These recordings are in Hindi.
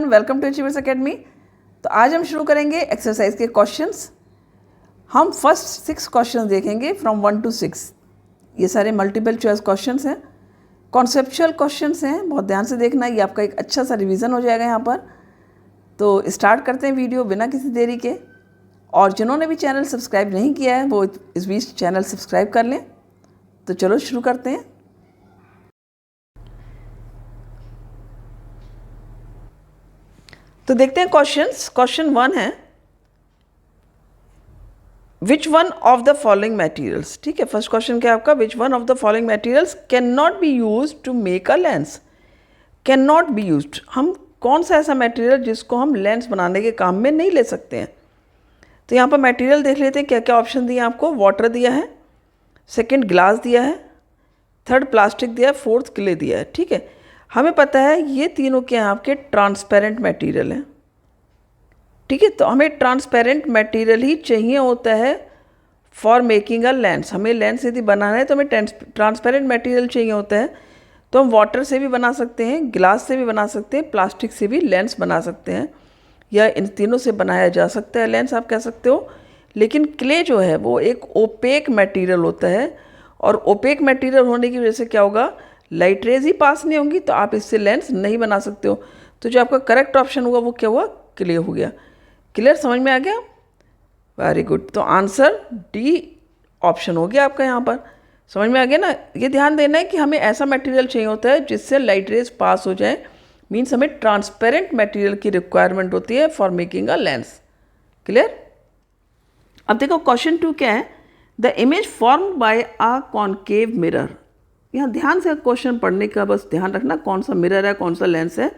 Welcome to achievers academy. तो आज हम शुरू करेंगे एक्सरसाइज के क्वेश्चंस। हम फर्स्ट 6 क्वेश्चंस देखेंगे फ्रॉम 1 to 6। ये सारे मल्टीपल चॉइस क्वेश्चंस हैं, कॉन्सेप्चुअल क्वेश्चंस हैं, बहुत ध्यान से देखना, ये आपका एक अच्छा सा रिवीजन हो जाएगा यहाँ पर। तो स्टार्ट करते हैं वीडियो बिना किसी देरी के। और जिन्होंने भी चैनल सब्सक्राइब नहीं किया है वो इस बीच चैनल सब्सक्राइब कर लें। तो चलो शुरू करते हैं। तो देखते हैं क्वेश्चंस। क्वेश्चन 1 है which one of the following materials. ठीक है, फर्स्ट क्वेश्चन क्या है आपका, which one of the following materials can not be use to make a lens. Can not be use, हम कौन सा ऐसा मटेरियल जिसको हम लेंस बनाने के काम में नहीं ले सकते हैं। तो यहाँ पर मटेरियल देख लेते हैं क्या क्या ऑप्शन दिए आपको। वाटर दिया है, सेकेंड ग्लास दिया है, थर्ड प्लास्टिक दिया है, फोर्थ क्ले दिया है। ठीक है, हमें पता है ये तीनों के यहाँ आपके ट्रांसपेरेंट मटेरियल हैं। ठीक है, तो हमें ट्रांसपेरेंट मटेरियल ही चाहिए होता है फॉर मेकिंग अ लेंस। हमें लेंस यदि बनाना है तो हमें ट्रांसपेरेंट मटेरियल चाहिए होता है। तो हम वाटर से भी बना सकते हैं, ग्लास से भी बना सकते हैं, प्लास्टिक से भी लेंस बना सकते हैं, या इन तीनों से बनाया जा सकता है लेंस आप कह सकते हो। लेकिन क्ले जो है वो एक ओपेक मटेरियल होता है, और ओपेक मटेरियल होने की वजह से क्या होगा, लाइट रेज ही पास नहीं होंगी, तो आप इससे लेंस नहीं बना सकते हो। तो जो आपका करेक्ट ऑप्शन हुआ वो क्या हुआ, क्ले हो गया। क्लियर, समझ में आ गया, वेरी गुड। तो आंसर डी ऑप्शन हो गया आपका यहाँ पर। समझ में आ गया ना। ये ध्यान देना है कि हमें ऐसा मटेरियल चाहिए होता है जिससे लाइट रेज पास हो जाए, मीन्स हमें ट्रांसपेरेंट मटेरियल की रिक्वायरमेंट होती है for making a lens. Clear. अब देखो क्वेश्चन 2 क्या है, the image formed by a concave mirror. यहाँ ध्यान से क्वेश्चन पढ़ने का बस ध्यान रखना, कौन सा मिरर है कौन सा लेंस है।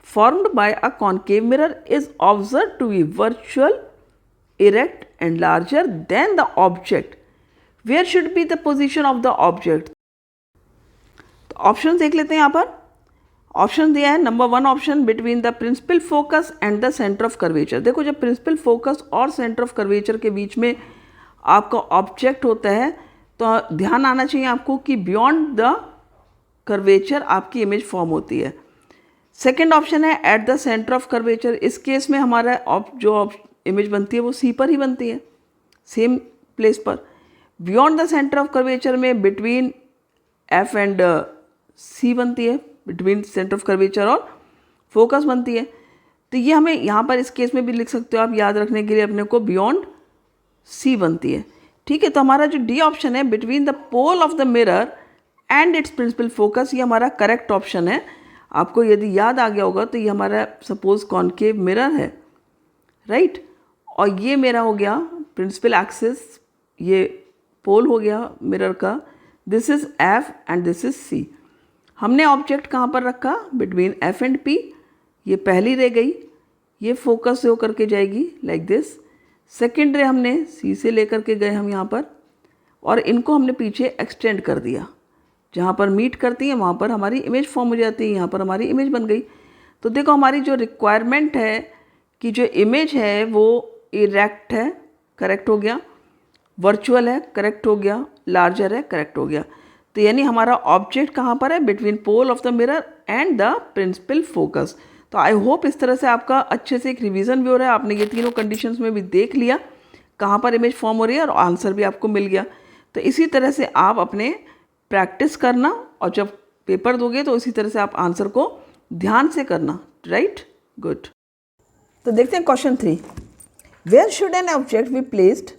Formed by a concave mirror is observe to be virtual, erect and larger than the object. Where should be the position of the object. तो ऑप्शन देख लेते हैं यहाँ पर। ऑप्शन दिया है number 1 option, between the principal focus and the centre of curvature. देखो जब प्रिंसिपल फोकस और सेंटर ऑफ कर्वेचर के बीच में आपका ऑब्जेक्ट होता है तो ध्यान आना चाहिए आपको कि बियॉन्ड द कर्वेचर आपकी इमेज फॉर्म होती है। सेकेंड ऑप्शन है at the centre of curvature. इस केस में हमारा जो इमेज बनती है वो सी पर ही बनती है, सेम प्लेस पर। Beyond the centre of curvature में बिटवीन एफ एंड सी बनती है, बिटवीन सेंटर ऑफ कर्वेचर और फोकस बनती है। तो ये हमें यहाँ पर इस केस में भी लिख सकते हो आप, याद रखने के लिए अपने को बियॉन्ड सी बनती है। ठीक है, तो हमारा जो डी ऑप्शन है, between the pole of the mirror and its principal focus, ये हमारा करेक्ट ऑप्शन है। आपको यदि याद आ गया होगा तो ये हमारा सपोज कॉनकेव मिरर है, राइट, और ये मेरा हो गया प्रिंसिपल एक्सिस, ये पोल हो गया मिरर का, this is F and this is C. हमने ऑब्जेक्ट कहाँ पर रखा, बिटवीन एफ एंड पी। ये पहली रे गई, ये फोकस से होकर के जाएगी लाइक दिस। सेकेंड रे हमने सी से लेकर के गए हम यहाँ पर, और इनको हमने पीछे एक्सटेंड कर दिया, जहाँ पर मीट करती है वहाँ पर हमारी इमेज फॉर्म हो जाती है। यहाँ पर हमारी इमेज बन गई। तो देखो हमारी जो रिक्वायरमेंट है कि जो इमेज है वो इरेक्ट है, करेक्ट हो गया, वर्चुअल है, करेक्ट हो गया, लार्जर है, करेक्ट हो गया। तो यानी हमारा ऑब्जेक्ट कहाँ पर है, between pole of the mirror and the principal focus. तो आई होप इस तरह से आपका अच्छे से एक रिवीजन भी हो रहा है, आपने ये तीनों कंडीशंस में भी देख लिया कहाँ पर इमेज फॉर्म हो रही है, और आंसर भी आपको मिल गया। तो इसी तरह से आप अपने प्रैक्टिस करना, और जब पेपर दोगे तो इसी तरह से आप आंसर को ध्यान से करना, राइट, गुड। तो देखते हैं question 3, where should an object be placed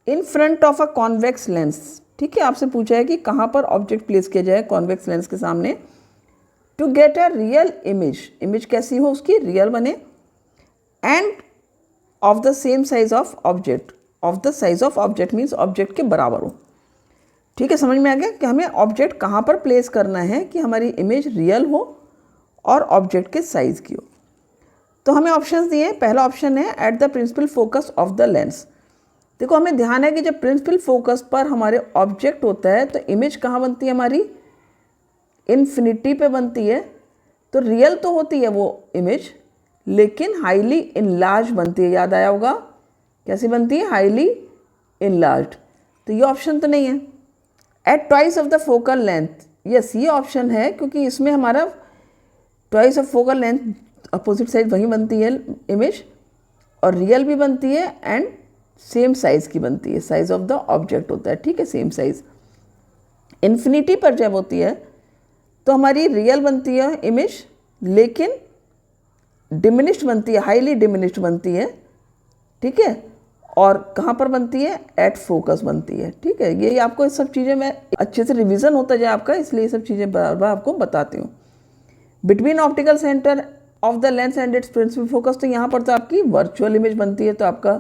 in front of a convex lens. ठीक है, आपसे पूछा है कि कहाँ पर ऑब्जेक्ट प्लेस किया जाए कॉन्वेक्स लेंस के सामने, to get a real image. Image कैसी हो उसकी, रियल बने, and of the same size of object. Of the size of object means object के बराबर हो। ठीक है, समझ में आ गया कि हमें ऑब्जेक्ट कहाँ पर प्लेस करना है कि हमारी इमेज रियल हो और ऑब्जेक्ट के साइज़ की हो। तो हमें ऑप्शंस दिए, पहला ऑप्शन है at the principal focus of the lens. देखो हमें ध्यान है कि जब प्रिंसिपल फोकस पर हमारे ऑब्जेक्ट होता है तो इमेज कहाँ बनती है हमारी, इन्फिनिटी पे बनती है। तो रियल तो होती है वो इमेज, लेकिन हाईली इनलार्ज बनती है। याद आया होगा कैसी बनती है, हाईली इनलार्ज। तो ये ऑप्शन तो नहीं है। At twice of the focal length, yes ये ऑप्शन है, क्योंकि इसमें हमारा twice of focal length opposite side वहीं बनती है इमेज, और रियल भी बनती है एंड सेम साइज़ की बनती है, साइज़ ऑफ द ऑब्जेक्ट होता है, ठीक है, सेम साइज़। इन्फिनिटी पर जब होती है तो हमारी रियल बनती है इमेज, लेकिन डिमिनिश्ड बनती है, हाईली डिमिनिश्ड बनती है, ठीक है। और कहाँ पर बनती है? एट फोकस बनती है, ठीक है। ये आपको इस सब चीज़ें मैं अच्छे से रिवीजन होता जाए आपका, इसलिए ये सब चीज़ें बार बार आपको बताती हूँ। Between optical centre of the lens and its principal focus, तो यहाँ पर तो आपकी वर्चुअल इमेज बनती है, तो आपका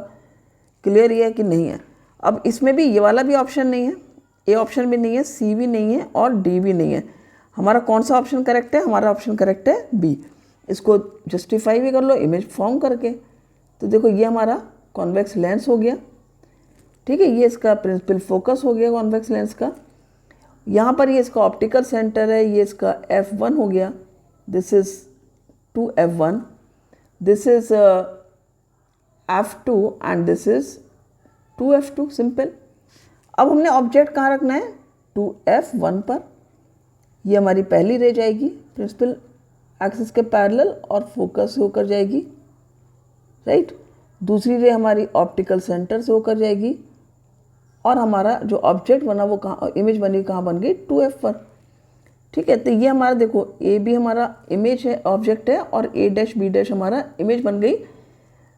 क्लियर ये है कि नहीं है। अब इसमें भी ये वाला भी ऑप्शन नहीं है, ए ऑप्शन भी नहीं है, सी भी नहीं है और डी भी नहीं है। हमारा कौन सा ऑप्शन करेक्ट है? हमारा ऑप्शन करेक्ट है बी। इसको जस्टिफाई भी कर लो इमेज फॉर्म करके। तो देखो ये हमारा कॉन्वेक्स लेंस हो गया, ठीक है, ये इसका प्रिंसिपल फोकस हो गया कॉन्वेक्स लेंस का। यहाँ पर ये इसका ऑप्टिकल सेंटर है, ये इसका F1 हो गया, this is 2F1, this is F2 and this is 2F2, simple. अब हमने ऑब्जेक्ट कहाँ रखना है? 2F1 पर। ये हमारी पहली रे जाएगी प्रिंसिपल एक्सिस के पैरेलल और फोकस से होकर जाएगी, राइट। दूसरी रे हमारी ऑप्टिकल सेंटर से होकर जाएगी, और हमारा जो ऑब्जेक्ट बना वो कहाँ, इमेज बनी कहाँ बन गई? 2F पर, ठीक है। तो ये हमारा देखो ए भी हमारा इमेज है, ऑब्जेक्ट है, और A डैश B डैश हमारा इमेज बन गई।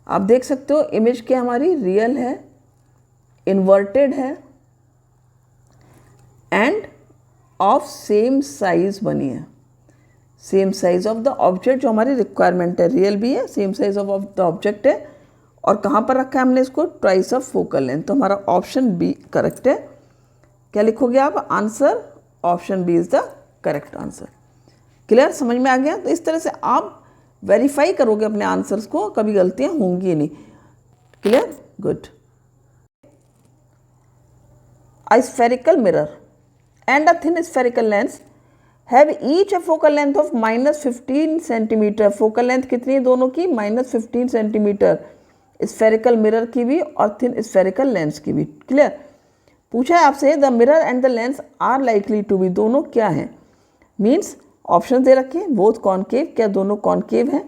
आप देख सकते हो इमेज क्या हमारी रियल है, इन्वर्टेड है एंड ऑफ सेम साइज बनी है, same size of the object जो हमारी रिक्वायरमेंट है, रियल भी है, same size of the object है। और कहाँ पर रखा है हमने इसको? Twice of focal length. तो हमारा ऑप्शन बी करेक्ट है। क्या लिखोगे आप? Answer option B is the correct answer. Clear, समझ में आ गया? तो इस तरह से आप वेरीफाई करोगे अपने आंसर्स को, कभी गलतियाँ होंगी नहीं। Clear, good. A spherical mirror and a thin spherical lens have each a focal length of -15 centimetre. Focal length कितनी है दोनों की? -15 सेंटीमीटर, स्फेरिकल मिरर की भी और थिन स्फेरिकल लेंस की भी। क्लियर। पूछा है आपसे the mirror and the lens are likely to be, दोनों क्या हैं? मीन्स ऑप्शन दे रखे हैं, बोथ कॉनकेव, क्या दोनों कॉनकेव हैं?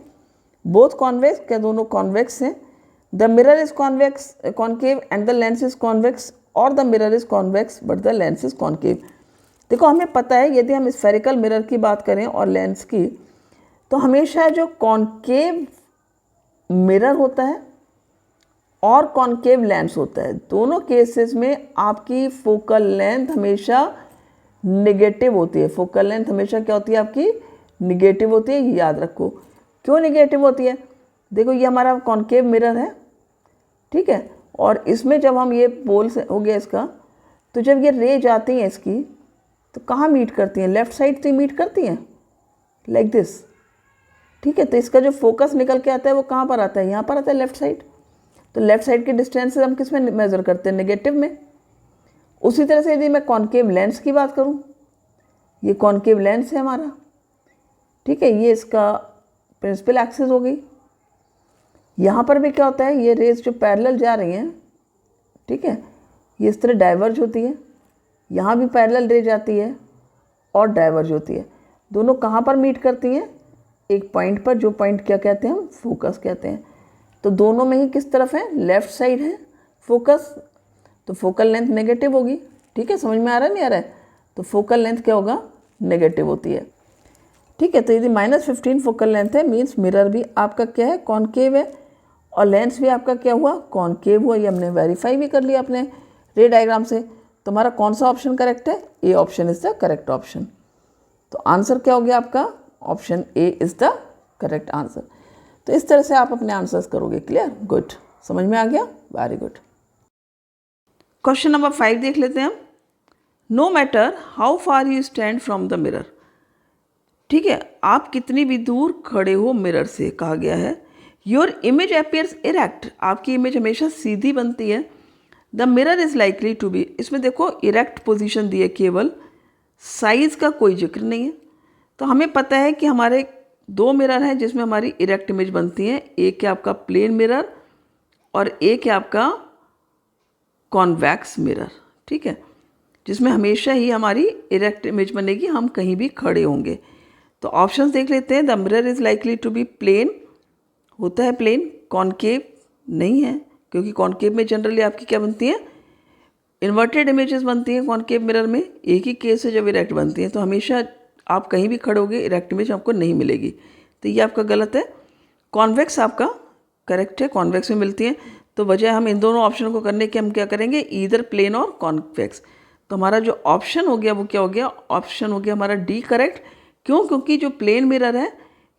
बोथ कॉन्वेक्स, क्या दोनों कॉन्वेक्स हैं? The mirror is convex concave and the lens is convex, और the mirror is convex but the lens is concave. देखो हमें पता है यदि हम स्फेरिकल मिरर की बात करें और लेंस की, तो हमेशा जो कॉनकेव मिरर होता है और कॉनकेव लेंस होता है, दोनों केसेस में आपकी फोकल लेंथ हमेशा नेगेटिव होती है। फोकल लेंथ हमेशा क्या होती है आपकी? नेगेटिव होती है, याद रखो। क्यों नेगेटिव होती है? देखो ये हमारा कॉनकेव मिरर है, ठीक है, और इसमें जब हम ये पोल से हो गया इसका, तो जब ये रे जाती हैं इसकी, तो कहाँ मीट करती हैं? लेफ़्ट साइड से मीट करती हैं, लाइक दिस, ठीक है। तो इसका जो फोकस निकल के आता है वो कहाँ पर आता है? यहाँ पर आता है, लेफ़्ट साइड। तो लेफ़्ट साइड के डिस्टेंस हम किस में मेज़र करते हैं? नेगेटिव में। उसी तरह से यदि मैं कॉनकेव लेंस की बात करूँ, ये कॉनकेव लेंस है हमारा, ठीक है, ये इसका प्रिंसिपल एक्सिस हो गई। यहाँ पर भी क्या होता है? ये रेज जो पैरेलल जा रही हैं, ठीक है, ये इस तरह डाइवर्ज होती है, यहाँ भी पैरेलल रे जाती है और डाइवर्ज होती है। दोनों कहाँ पर मीट करती हैं? एक पॉइंट पर, जो पॉइंट क्या कहते हैं हम? फोकस कहते हैं। तो दोनों में ही किस तरफ है? लेफ़्ट साइड है फोकस, तो फोकल लेंथ नेगेटिव होगी, ठीक है। समझ में आ रहा है नहीं आ रहा है? तो फोकल लेंथ क्या होगा? नेगेटिव होती है, ठीक है। तो यदि -15 फोकल लेंथ है, मीन्स मिरर भी आपका क्या है? कॉनकेव है, और लेंस भी आपका क्या हुआ? कॉनकेव हुआ। ये हमने वेरीफाई भी कर लिया अपने रे डायग्राम से। तो हमारा कौन सा ऑप्शन करेक्ट है? A option is the correct option. तो आंसर क्या हो गया आपका? Option A is the correct answer. तो इस तरह से आप अपने आंसर्स करोगे। क्लियर, गुड, समझ में आ गया, वेरी गुड। क्वेश्चन नंबर 5 देख लेते हैं हम। No matter how far you stand from the mirror, ठीक है, आप कितनी भी दूर खड़े हो मिरर से, कहा गया है। योर इमेज अपीयर्स इरेक्ट, आपकी इमेज हमेशा सीधी बनती है। The mirror is likely to be, इसमें देखो इरेक्ट पोजीशन दी है, केवल साइज़ का कोई जिक्र नहीं है। तो हमें पता है कि हमारे 2 मिरर हैं जिसमें हमारी इरेक्ट इमेज बनती है। एक है आपका प्लेन मिरर और एक है आपका कॉन्वैक्स मिरर, ठीक है, जिसमें हमेशा ही हमारी इरेक्ट इमेज बनेगी, हम कहीं भी खड़े होंगे। तो ऑप्शंस देख लेते हैं। The mirror is likely to be plane, होता है प्लेन। कॉनकेव नहीं है, क्योंकि कॉनकेव में जनरली आपकी क्या बनती है, इन्वर्टेड इमेजेस बनती हैं कॉनकेव मिरर में। एक ही केस है जब इरेक्ट बनती हैं, तो हमेशा आप कहीं भी खड़े होगे इरेक्ट इमेज आपको नहीं मिलेगी, तो ये आपका गलत है। कॉन्वेक्स आपका करेक्ट है, कॉन्वेक्स में मिलती हैं। तो वजह हम इन दोनों ऑप्शन को करने के हम क्या करेंगे, ईदर प्लेन और कॉन्वेक्स। तो हमारा जो ऑप्शन हो गया वो क्या हो गया, ऑप्शन हो गया हमारा डी करेक्ट। क्यों, क्योंकि जो प्लेन मिरर है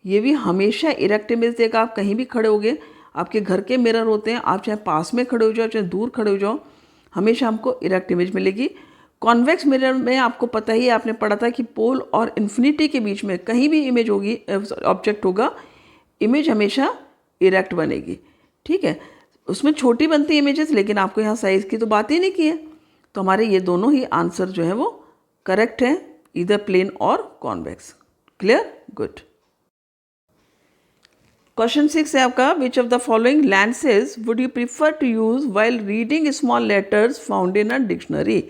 ये भी हमेशा इरेक्ट इमेज देगा। आप कहीं भी खड़े होगे, आपके घर के मिरर होते हैं, आप चाहे पास में खड़े हो जाओ चाहे दूर खड़े हो जाओ, हमेशा हमको इरेक्ट इमेज मिलेगी। कॉन्वेक्स मिरर में आपको पता ही है, आपने पढ़ा था कि पोल और इन्फिनिटी के बीच में कहीं भी इमेज होगी, ऑब्जेक्ट होगा, इमेज हमेशा इरेक्ट बनेगी। ठीक है, उसमें छोटी बनती है इमेजेस, लेकिन आपको यहाँ साइज़ की तो बात ही नहीं की है। तो हमारे ये दोनों ही आंसर जो है वो करेक्ट है, इधर प्लेन और कॉन्वेक्स। Clear, good. क्वेश्चन 6 है आपका, which of the following lenses would you prefer to use while reading small letters found in a dictionary.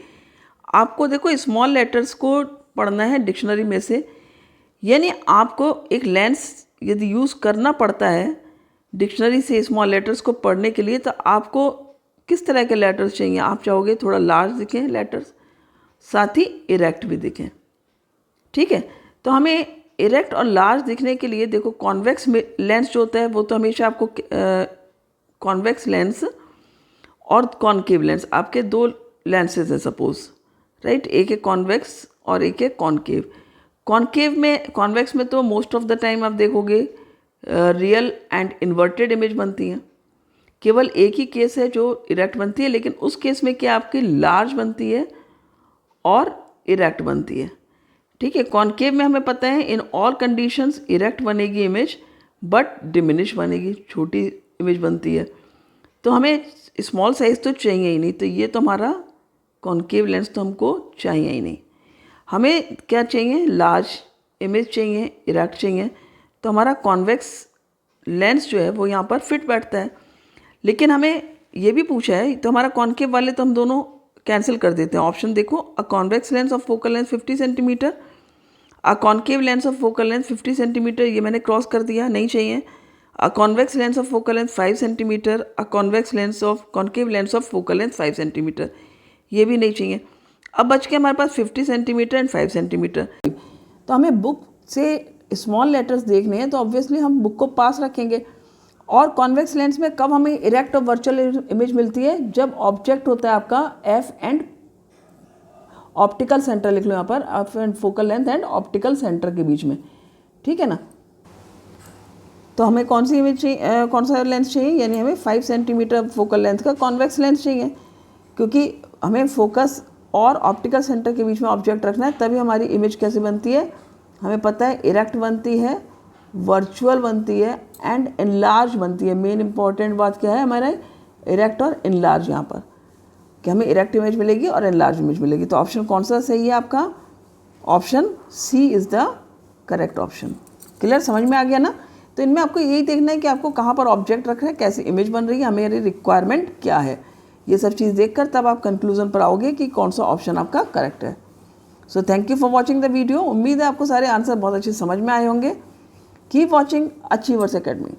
आपको देखो स्मॉल लेटर्स को पढ़ना है डिक्शनरी में से, यानी आपको एक लेंस यदि यूज़ करना पड़ता है डिक्शनरी से स्मॉल लेटर्स को पढ़ने के लिए, तो आपको किस तरह के लेटर्स चाहिए। आप चाहोगे थोड़ा लार्ज दिखें लेटर्स, साथ ही इरेक्ट भी दिखें। ठीक है, तो हमें इरेक्ट और लार्ज दिखने के लिए देखो कॉन्वेक्स लेंस जो होता है वो तो हमेशा आपको कॉन्वेक्स लेंस और कॉनकेव लेंस, आपके दो लेंसेज हैं सपोज, राइट। एक है कॉन्वेक्स और एक है कॉनकेव। कॉन्वेक्स में तो मोस्ट ऑफ द टाइम आप देखोगे रियल एंड इन्वर्टेड इमेज बनती हैं। केवल एक ही केस है जो इरेक्ट बनती है, लेकिन उस केस में क्या आपकी लार्ज बनती है और इरेक्ट बनती है। ठीक है, कॉनकेव में हमें पता है इन ऑल कंडीशंस इरेक्ट बनेगी इमेज, बट डिमिनिश बनेगी, छोटी इमेज बनती है। तो हमें स्मॉल साइज़ तो चाहिए ही नहीं, तो ये तो हमारा कॉनकेव लेंस तो हमको चाहिए ही नहीं। हमें क्या चाहिए, लार्ज इमेज चाहिए, इरेक्ट चाहिए। तो हमारा कॉन्वेक्स लेंस जो है वो यहाँ पर फिट बैठता है। लेकिन हमें ये भी पूछा है, तो हमारा कॉनकेव वाले तो हम दोनों कैंसिल कर देते हैं। ऑप्शन देखो, अ convex lens of focal length 50 centimetre, a concave lens of focal length 50 centimetre, ये मैंने क्रॉस कर दिया, नहीं चाहिए। अ convex lens of focal length 5 centimetre, a convex lens of concave lens of focal length 5 centimetre, ये भी नहीं चाहिए। अब बच के हमारे पास 50 सेंटीमीटर एंड 5 सेंटीमीटर। तो हमें बुक से स्मॉल लेटर्स देखने हैं, तो ऑब्वियसली हम बुक को पास रखेंगे। और कॉन्वेक्स लेंस में कब हमें इरेक्ट और वर्चुअल इमेज मिलती है, जब ऑब्जेक्ट होता है आपका एफ एंड ऑप्टिकल सेंटर, लिख लो यहाँ पर, F and focal length and optical centre के बीच में। ठीक है ना, तो हमें कौन सी इमेज चाहिए, कौन सा लेंस चाहिए, यानी हमें 5 सेंटीमीटर फोकल लेंथ का कॉन्वेक्स लेंस चाहिए, क्योंकि हमें फोकस और ऑप्टिकल सेंटर के बीच में ऑब्जेक्ट रखना है। तभी हमारी इमेज कैसे बनती है, हमें पता है इरेक्ट बनती है, वर्चुअल बनती है एंड इनलार्ज बनती है। मेन इंपॉर्टेंट बात क्या है हमारा, इरेक्ट और इनलार्ज, यहाँ पर कि हमें इरेक्ट इमेज मिलेगी और इनलार्ज इमेज मिलेगी। तो ऑप्शन कौन सा सही है आपका, option C is the correct option. Clear, समझ में आ गया ना। तो इनमें आपको यही देखना है कि आपको कहाँ पर ऑब्जेक्ट रखना है, कैसी इमेज बन रही है, हमारी रिक्वायरमेंट क्या है, ये सब चीज़ देखकर तब आप कंक्लूजन पर आओगे कि कौन सा ऑप्शन आपका करेक्ट है। So thank you for watching the video. उम्मीद है आपको सारे आंसर बहुत अच्छे समझ में आए होंगे। Keep watching achievers academy.